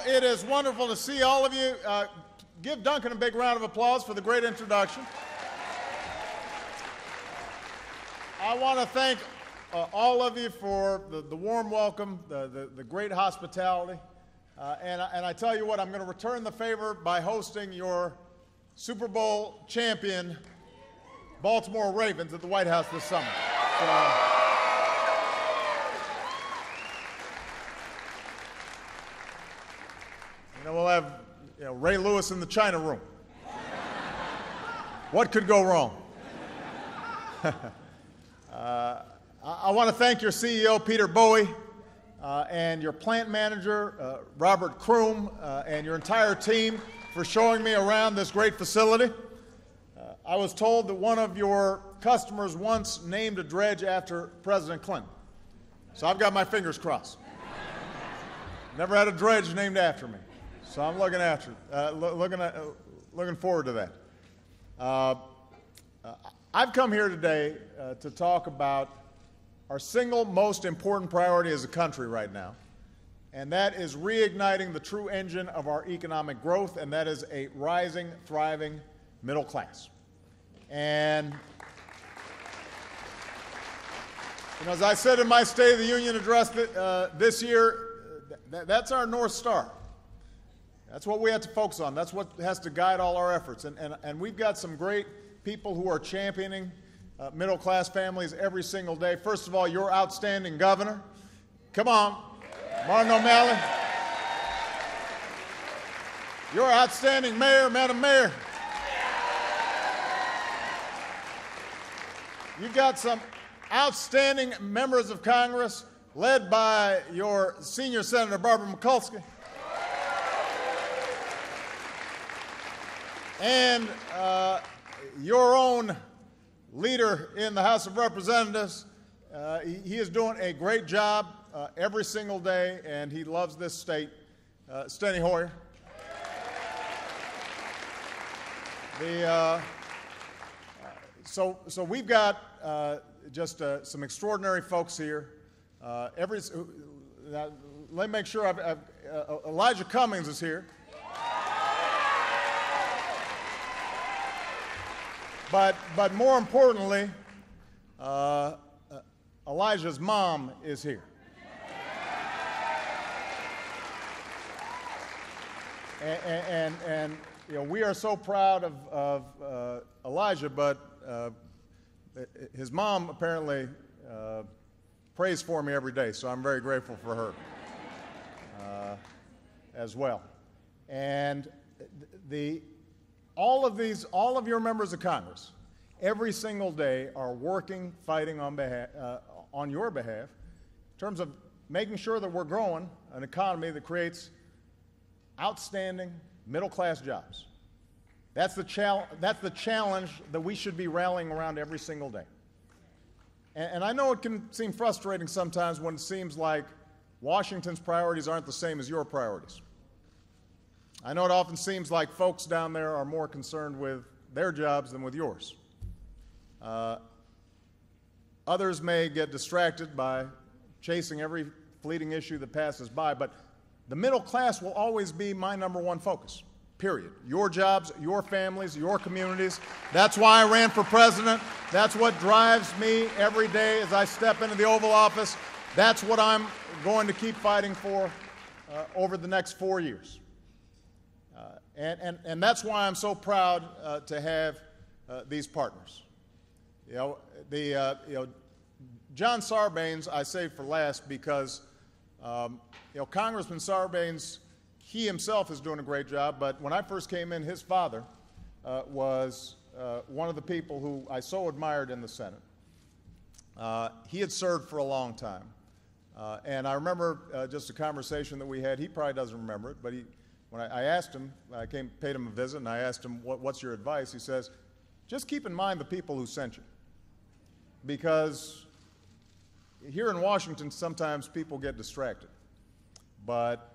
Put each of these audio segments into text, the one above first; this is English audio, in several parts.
It is wonderful to see all of you. Give Duncan a big round of applause for the great introduction. I want to thank all of you for the warm welcome, the great hospitality. And I tell you what, I'm going to return the favor by hosting your Super Bowl champion Baltimore Ravens at the White House this summer. We'll have Ray Lewis in the China room. What could go wrong? I want to thank your CEO, Peter Bowie, and your plant manager, Robert Kroom, and your entire team for showing me around this great facility. I was told that one of your customers once named a dredge after President Clinton. So I've got my fingers crossed. Never had a dredge named after me. So I'm looking forward to that. I've come here today to talk about our single most important priority as a country right now, and that is reigniting the true engine of our economic growth, and that is a rising, thriving middle class. And as I said in my State of the Union address this year, that's our North Star. That's what we have to focus on. That's what has to guide all our efforts. And we've got some great people who are championing middle-class families every single day. First of all, your outstanding governor. Come on, Martin O'Malley. Your outstanding mayor, Madam Mayor. You've got some outstanding members of Congress led by your senior Senator Barbara Mikulski. And your own leader in the House of Representatives, he is doing a great job every single day, and he loves this state. Steny Hoyer. So we've got just some extraordinary folks here. Let me make sure Elijah Cummings is here. But more importantly, Elijah's mom is here. And we are so proud of Elijah, but his mom apparently prays for me every day, so I'm very grateful for her as well. And all of your members of Congress, every single day are working, fighting on your behalf in terms of making sure that we're growing an economy that creates outstanding middle-class jobs. That's the challenge that we should be rallying around every single day. And I know it can seem frustrating sometimes when it seems like Washington's priorities aren't the same as your priorities. I know it often seems like folks down there are more concerned with their jobs than with yours. Others may get distracted by chasing every fleeting issue that passes by, but the middle class will always be my number one focus, period. Your jobs, your families, your communities. That's why I ran for president. That's what drives me every day as I step into the Oval Office. That's what I'm going to keep fighting for over the next 4 years. And that's why I'm so proud to have these partners. John Sarbanes I saved for last because Congressman Sarbanes, he himself is doing a great job. But when I first came in, his father was one of the people who I so admired in the Senate. He had served for a long time, and I remember just a conversation that we had. He probably doesn't remember it, but when I asked him, paid him a visit, and I asked him, what's your advice? He says, just keep in mind the people who sent you. Because here in Washington, sometimes people get distracted. But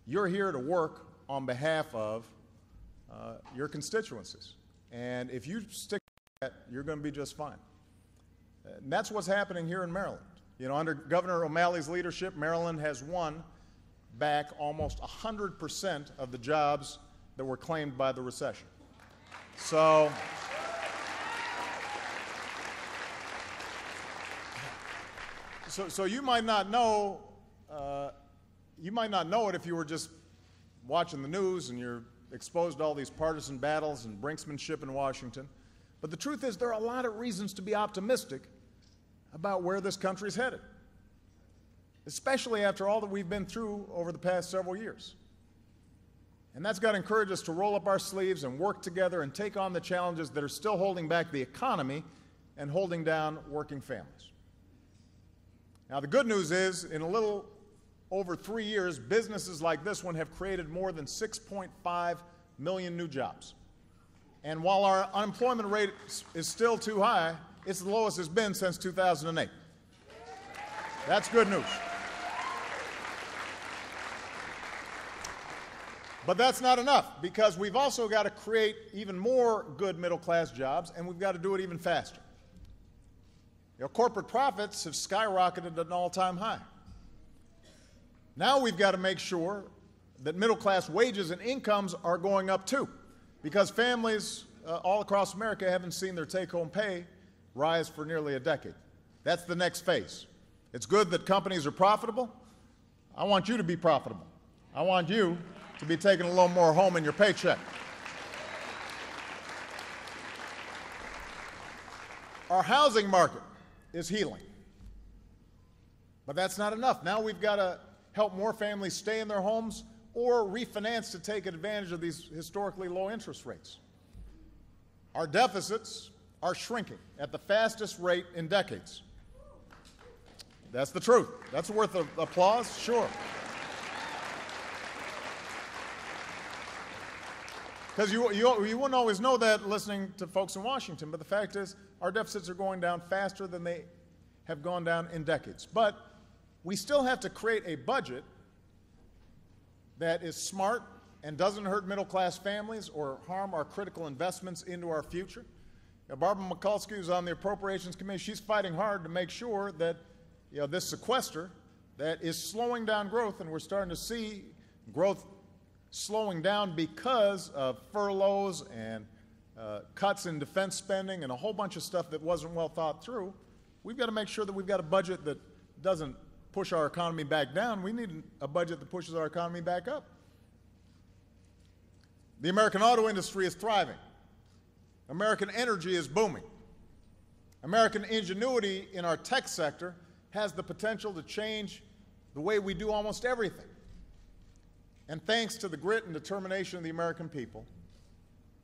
you're here to work on behalf of your constituencies. And if you stick to that, you're going to be just fine. And that's what's happening here in Maryland. Under Governor O'Malley's leadership, Maryland has won back almost 100% of the jobs that were claimed by the recession. So you might not know it if you were just watching the news and you're exposed to all these partisan battles and brinksmanship in Washington. But the truth is there are a lot of reasons to be optimistic about where this country's headed, especially after all that we've been through over the past several years. And that's got to encourage us to roll up our sleeves and work together and take on the challenges that are still holding back the economy and holding down working families. Now, the good news is, in a little over 3 years, businesses like this one have created more than 6.5 million new jobs. And while our unemployment rate is still too high, it's the lowest it's been since 2008. That's good news. But that's not enough, because we've also got to create even more good middle-class jobs, and we've got to do it even faster. Corporate profits have skyrocketed at an all-time high. Now we've got to make sure that middle-class wages and incomes are going up too, because families all across America haven't seen their take-home pay rise for nearly a decade. That's the next phase. It's good that companies are profitable. I want you to be profitable. I want you to be taking a little more home in your paycheck. Our housing market is healing. But that's not enough. Now we've got to help more families stay in their homes or refinance to take advantage of these historically low interest rates. Our deficits are shrinking at the fastest rate in decades. That's the truth. That's worth applause, sure. Because you wouldn't always know that listening to folks in Washington, but the fact is our deficits are going down faster than they have gone down in decades. But we still have to create a budget that is smart and doesn't hurt middle-class families or harm our critical investments into our future. Barbara Mikulski, who's on the Appropriations Committee, she's fighting hard to make sure that this sequester that is slowing down growth, and we're starting to see growth slowing down because of furloughs and cuts in defense spending and a whole bunch of stuff that wasn't well thought through. We've got to make sure that we've got a budget that doesn't push our economy back down. We need a budget that pushes our economy back up. The American auto industry is thriving. American energy is booming. American ingenuity in our tech sector has the potential to change the way we do almost everything. And thanks to the grit and determination of the American people,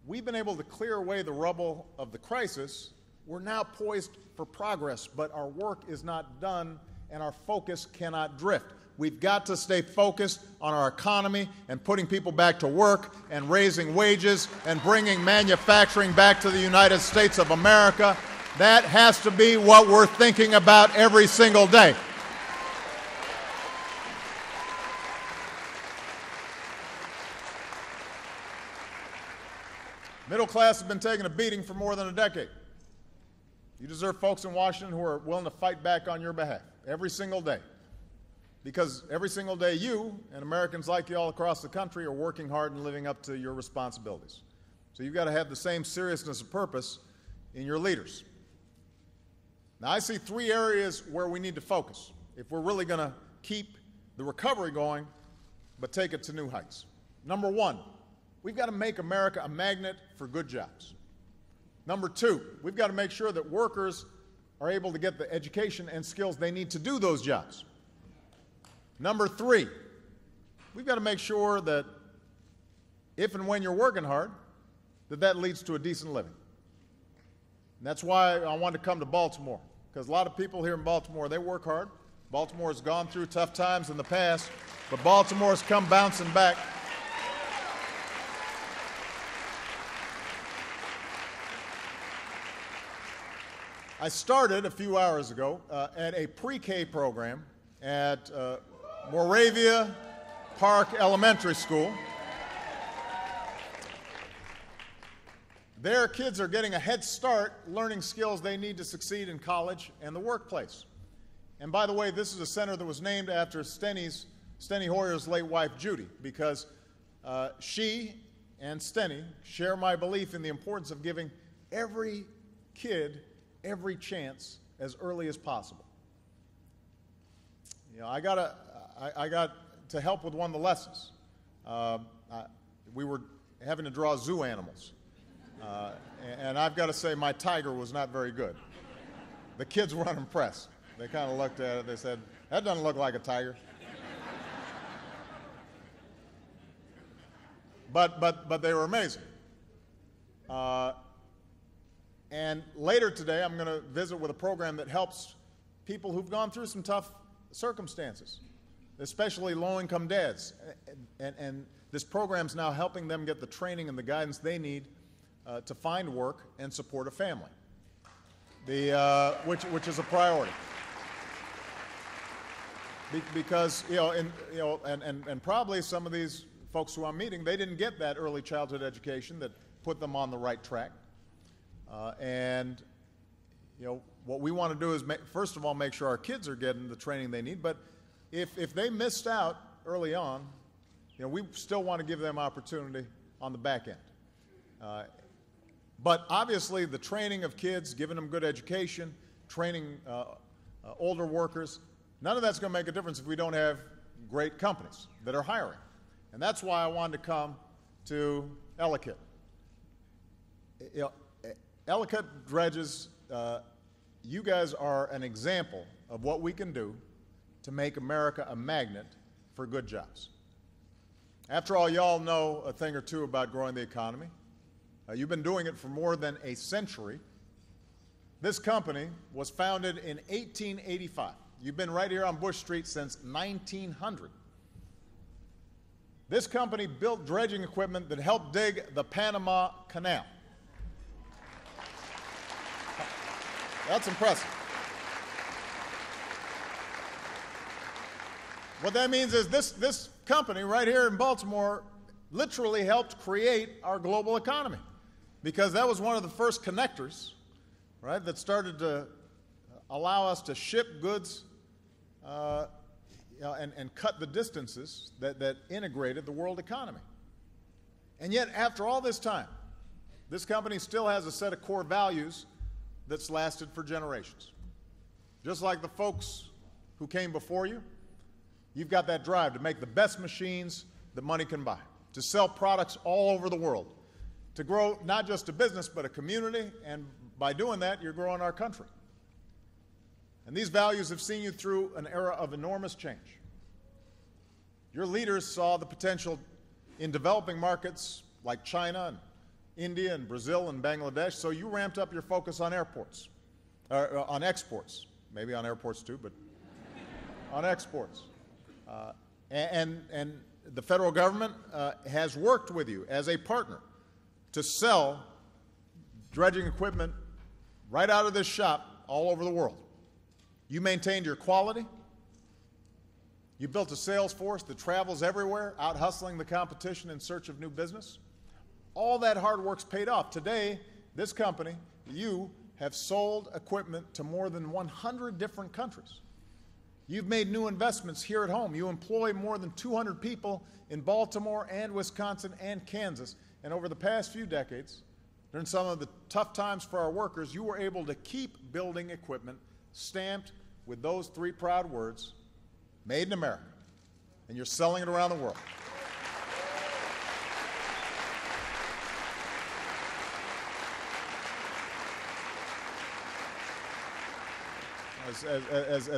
we've been able to clear away the rubble of the crisis. We're now poised for progress, but our work is not done and our focus cannot drift. We've got to stay focused on our economy and putting people back to work and raising wages and bringing manufacturing back to the United States of America. That has to be what we're thinking about every single day. Middle class has been taking a beating for more than a decade. You deserve folks in Washington who are willing to fight back on your behalf every single day. Because every single day you and Americans like you all across the country are working hard and living up to your responsibilities. So you've got to have the same seriousness of purpose in your leaders. Now, I see 3 areas where we need to focus if we're really going to keep the recovery going but take it to new heights. Number 1, we've got to make America a magnet for good jobs. Number 2, we've got to make sure that workers are able to get the education and skills they need to do those jobs. Number 3, we've got to make sure that if and when you're working hard, that leads to a decent living. And that's why I wanted to come to Baltimore, because a lot of people here in Baltimore, they work hard. Baltimore has gone through tough times in the past, but Baltimore's come bouncing back. I started a few hours ago at a pre-K program at Moravia Park Elementary School. Their kids are getting a head start learning skills they need to succeed in college and the workplace. And by the way, this is a center that was named after Steny Steny Hoyer's late wife, Judy, because she and Steny share my belief in the importance of giving every kid every chance as early as possible. You know, I got to help with one of the lessons. We were having to draw zoo animals, and I've got to say my tiger was not very good. The kids were unimpressed. They kind of looked at it. They said, "That doesn't look like a tiger." But they were amazing. And later today, I'm going to visit with a program that helps people who've gone through some tough circumstances, especially low-income dads. And this program's now helping them get the training and the guidance they need to find work and support a family, which is a priority. Because and probably some of these folks who I'm meeting, they didn't get that early childhood education that put them on the right track. And what we want to do is, first of all, make sure our kids are getting the training they need. But if they missed out early on, we still want to give them opportunity on the back end. But obviously, the training of kids, giving them good education, training older workers, none of that's going to make a difference if we don't have great companies that are hiring. And that's why I wanted to come to Ellicot. Ellicot Dredges, you guys are an example of what we can do to make America a magnet for good jobs. After all, y'all know a thing or two about growing the economy. You've been doing it for more than a century. This company was founded in 1885. You've been right here on Bush Street since 1900. This company built dredging equipment that helped dig the Panama Canal. That's impressive. What that means is this company right here in Baltimore literally helped create our global economy, because that was one of the first connectors, right, that started to allow us to ship goods and cut the distances that integrated the world economy. And yet, after all this time, this company still has a set of core values that's lasted for generations. Just like the folks who came before you, you've got that drive to make the best machines that money can buy, to sell products all over the world, to grow not just a business but a community, and by doing that, you're growing our country. And these values have seen you through an era of enormous change. Your leaders saw the potential in developing markets like China and India and Brazil and Bangladesh, so you ramped up your focus on exports, maybe on airports too, but on exports. And the federal government has worked with you as a partner to sell dredging equipment right out of this shop all over the world. You maintained your quality. You built a sales force that travels everywhere, out hustling the competition in search of new business. All that hard work's paid off. Today, this company, you have sold equipment to more than 100 different countries. You've made new investments here at home. You employ more than 200 people in Baltimore and Wisconsin and Kansas. And over the past few decades, during some of the tough times for our workers, you were able to keep building equipment stamped with those three proud words, made in America. And you're selling it around the world. As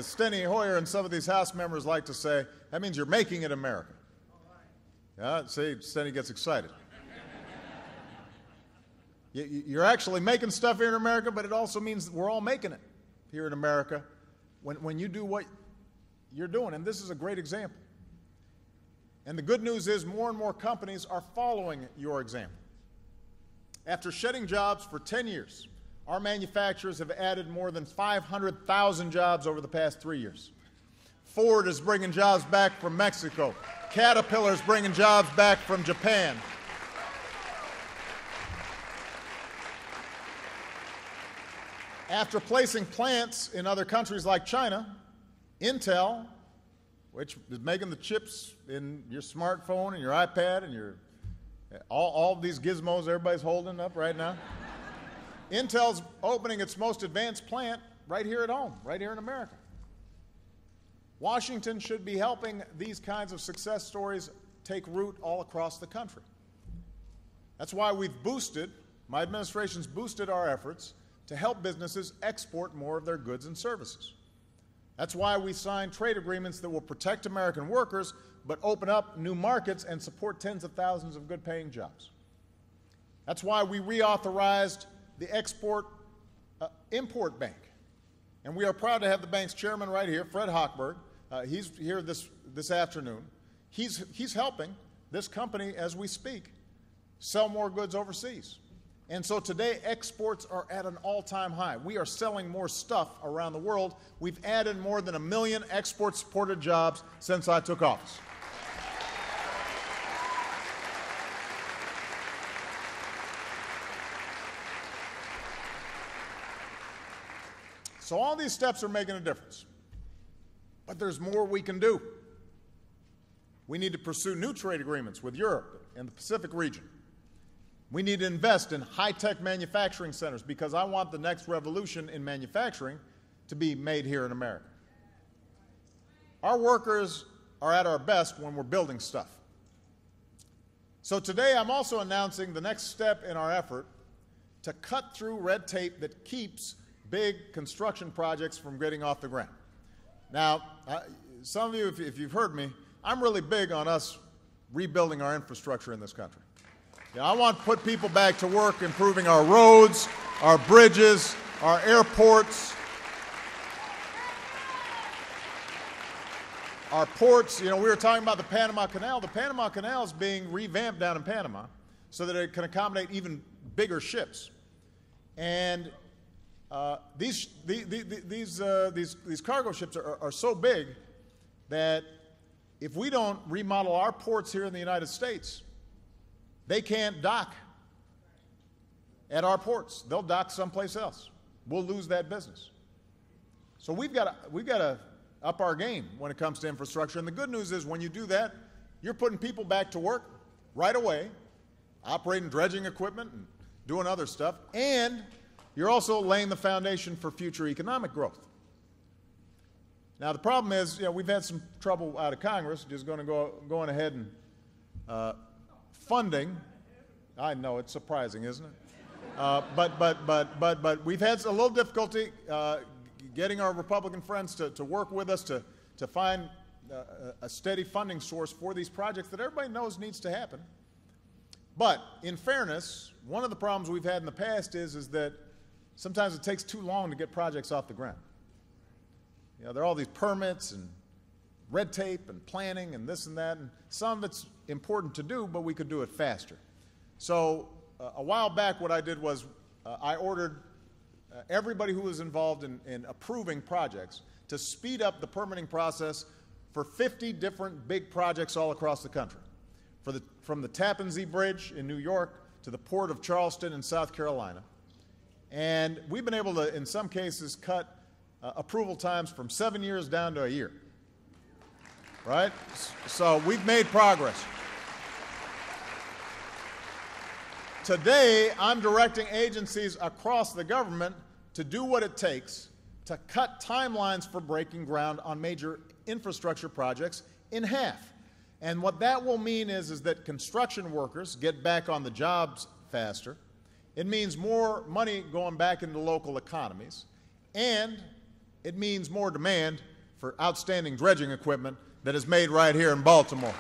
Steny Hoyer and some of these House members like to say, that means you're making it America. Yeah, see, Steny gets excited. You're actually making stuff here in America, but it also means that we're all making it here in America when you do what you're doing. And this is a great example. And the good news is more and more companies are following your example. After shedding jobs for 10 years, our manufacturers have added more than 500,000 jobs over the past 3 years. Ford is bringing jobs back from Mexico. Caterpillar is bringing jobs back from Japan. After placing plants in other countries like China, Intel which is making the chips in your smartphone and your iPad and your all these gizmos everybody's holding up right now. Intel's opening its most advanced plant right here at home, right here in America. Washington should be helping these kinds of success stories take root all across the country. That's why my administration's boosted our efforts to help businesses export more of their goods and services. That's why we signed trade agreements that will protect American workers but open up new markets and support tens of thousands of good-paying jobs. That's why we reauthorized the Export-Import Bank. And we are proud to have the bank's chairman right here, Fred Hochberg. He's here this afternoon. He's helping this company, as we speak, sell more goods overseas. And so today, exports are at an all-time high. We are selling more stuff around the world. We've added more than 1 million export-supported jobs since I took office. So all these steps are making a difference. But there's more we can do. We need to pursue new trade agreements with Europe and the Pacific region. We need to invest in high-tech manufacturing centers because I want the next revolution in manufacturing to be made here in America. Our workers are at our best when we're building stuff. So today I'm also announcing the next step in our effort to cut through red tape that keeps big construction projects from getting off the ground. Now, some of you, if you've heard me, I'm really big on us rebuilding our infrastructure in this country. I want to put people back to work improving our roads, our bridges, our airports, our ports. We were talking about the Panama Canal. The Panama Canal is being revamped down in Panama so that it can accommodate even bigger ships. And these cargo ships are so big that if we don't remodel our ports here in the United States, they can't dock at our ports. They'll dock someplace else. We'll lose that business. So we've got to up our game when it comes to infrastructure. And the good news is when you do that, you're putting people back to work right away, operating dredging equipment and doing other stuff, and you're also laying the foundation for future economic growth. Now, the problem is, we've had some trouble out of Congress just going ahead and funding. I know, it's surprising, isn't it? But we've had a little difficulty getting our Republican friends to work with us to find a steady funding source for these projects that everybody knows needs to happen. But in fairness, one of the problems we've had in the past is that sometimes it takes too long to get projects off the ground. There are all these permits and red tape and planning and this and that, and some of it's important to do, but we could do it faster. So a while back what I did was I ordered everybody who was involved in approving projects to speed up the permitting process for 50 different big projects all across the country, from the Tappan Zee Bridge in New York to the Port of Charleston in South Carolina. And we've been able to, in some cases, cut approval times from 7 years down to a year. Right? So we've made progress. Today, I'm directing agencies across the government to do what it takes to cut timelines for breaking ground on major infrastructure projects in half. And what that will mean is that construction workers get back on the jobs faster. It means more money going back into local economies. And it means more demand for outstanding dredging equipment that is made right here in Baltimore.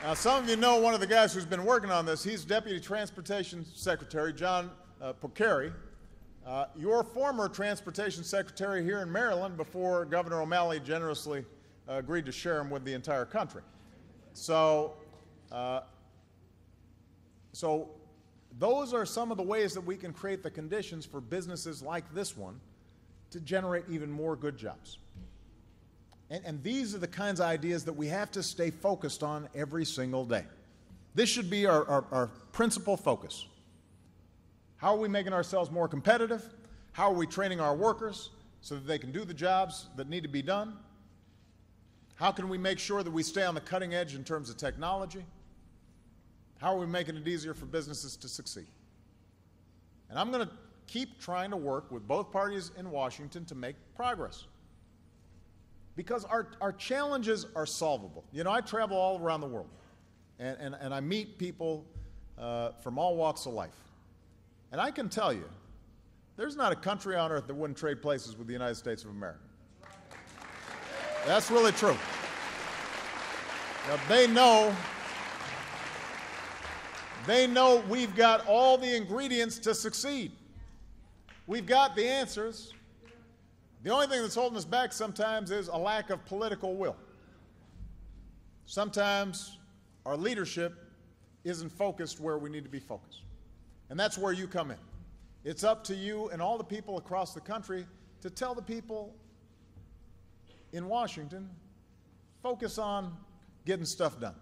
Now, some of you know one of the guys who's been working on this. He's Deputy Transportation Secretary John Porcari, your former Transportation Secretary here in Maryland before Governor O'Malley generously agreed to share him with the entire country. So those are some of the ways that we can create the conditions for businesses like this one to generate even more good jobs. And these are the kinds of ideas that we have to stay focused on every single day. This should be our principal focus. How are we making ourselves more competitive? How are we training our workers so that they can do the jobs that need to be done? How can we make sure that we stay on the cutting edge in terms of technology? How are we making it easier for businesses to succeed? And I'm going to keep trying to work with both parties in Washington to make progress. Because our challenges are solvable. You know, I travel all around the world, and I meet people from all walks of life. And I can tell you, there's not a country on earth that wouldn't trade places with the United States of America. That's really true. Now, they know we've got all the ingredients to succeed. We've got the answers. The only thing that's holding us back sometimes is a lack of political will. Sometimes our leadership isn't focused where we need to be focused. And that's where you come in. It's up to you and all the people across the country to tell the people in Washington, focus on getting stuff done.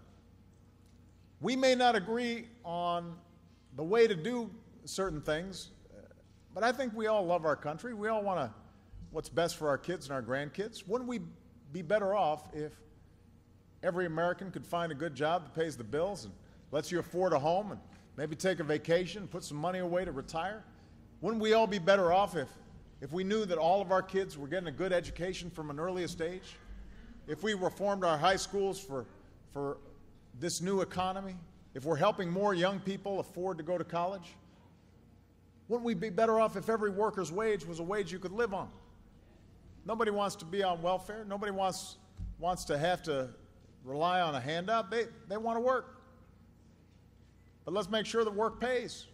We may not agree on the way to do certain things, but I think we all love our country. We all want what's best for our kids and our grandkids. Wouldn't we be better off if every American could find a good job that pays the bills and lets you afford a home and maybe take a vacation, put some money away to retire? Wouldn't we all be better off if we knew that all of our kids were getting a good education from an earliest age? If we reformed our high schools for this new economy? If we're helping more young people afford to go to college? Wouldn't we be better off if every worker's wage was a wage you could live on? Nobody wants to be on welfare. Nobody wants to have to rely on a handout. They want to work. But let's make sure that work pays.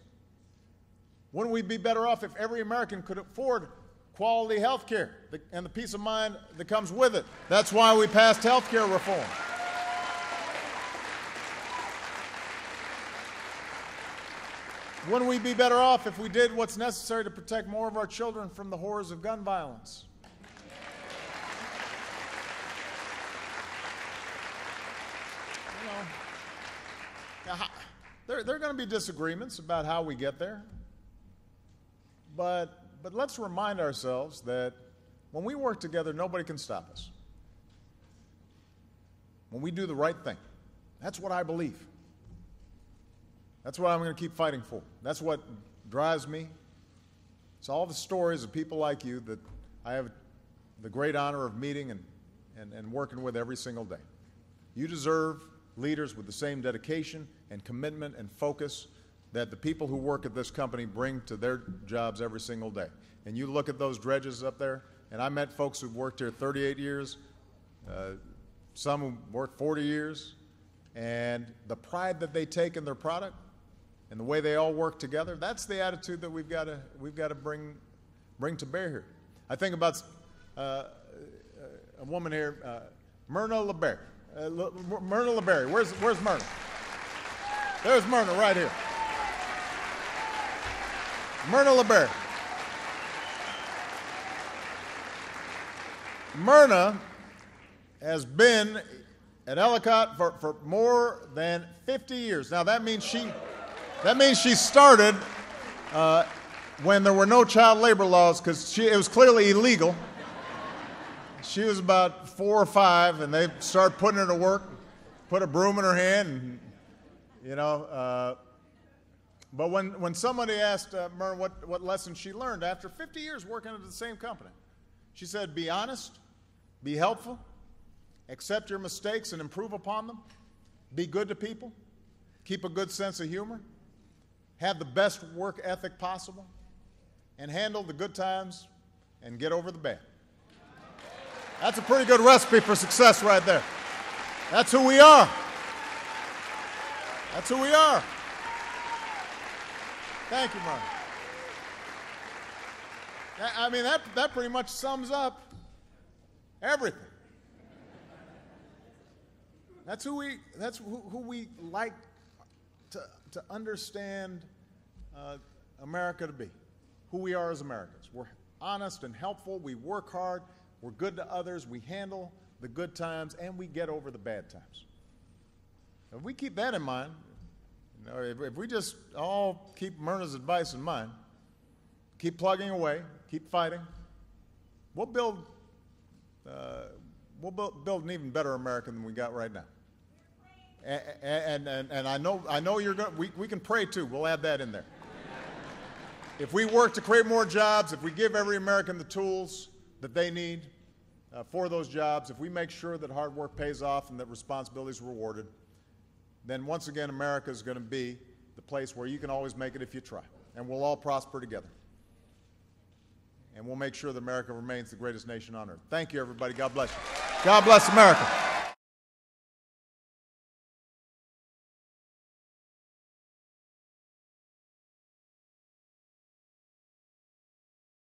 Wouldn't we be better off if every American could afford quality health care and the peace of mind that comes with it? That's why we passed health care reform. Wouldn't we be better off if we did what's necessary to protect more of our children from the horrors of gun violence? You know, there are going to be disagreements about how we get there. But let's remind ourselves that when we work together, nobody can stop us. When we do the right thing. That's what I believe. That's what I'm going to keep fighting for. That's what drives me. It's all the stories of people like you that I have the great honor of meeting and working with every single day. You deserve leaders with the same dedication and commitment and focus that the people who work at this company bring to their jobs every single day. And you look at those Dredges up there, and I met folks who've worked here 38 years, some who worked 40 years, and the pride that they take in their product and the way they all work together, that's the attitude that we've got to bring to bear here. I think about a woman here, Myrna LeBerry. Myrna LeBerry. Where's Myrna? There's Myrna right here. Myrna LeBerry. Myrna has been at Ellicot for more than 50 years. Now that means she started when there were no child labor laws, because it was clearly illegal. She was about 4 or 5, and they started putting her to work, put a broom in her hand, and, you know. But when somebody asked Myrna what lessons she learned after 50 years working at the same company, she said, be honest, be helpful, accept your mistakes and improve upon them, be good to people, keep a good sense of humor, have the best work ethic possible, and handle the good times and get over the bad. That's a pretty good recipe for success right there. That's who we are. That's who we are. Thank you, Myrna. I mean, that pretty much sums up everything. That's who we like to understand America to be, who we are as Americans. We're honest and helpful. We work hard. We're good to others. We handle the good times, and we get over the bad times. If we keep that in mind, You know, if we just all keep Myrna's advice in mind, keep plugging away, keep fighting, we'll build an even better America than we got right now. And I know you're going. We can pray too. We'll add that in there. If we work to create more jobs, if we give every American the tools that they need for those jobs, if we make sure that hard work pays off and that responsibility is rewarded, then once again America is going to be the place where you can always make it if you try, and we'll all prosper together. And we'll make sure that America remains the greatest nation on earth. Thank you, everybody. God bless you. God bless America.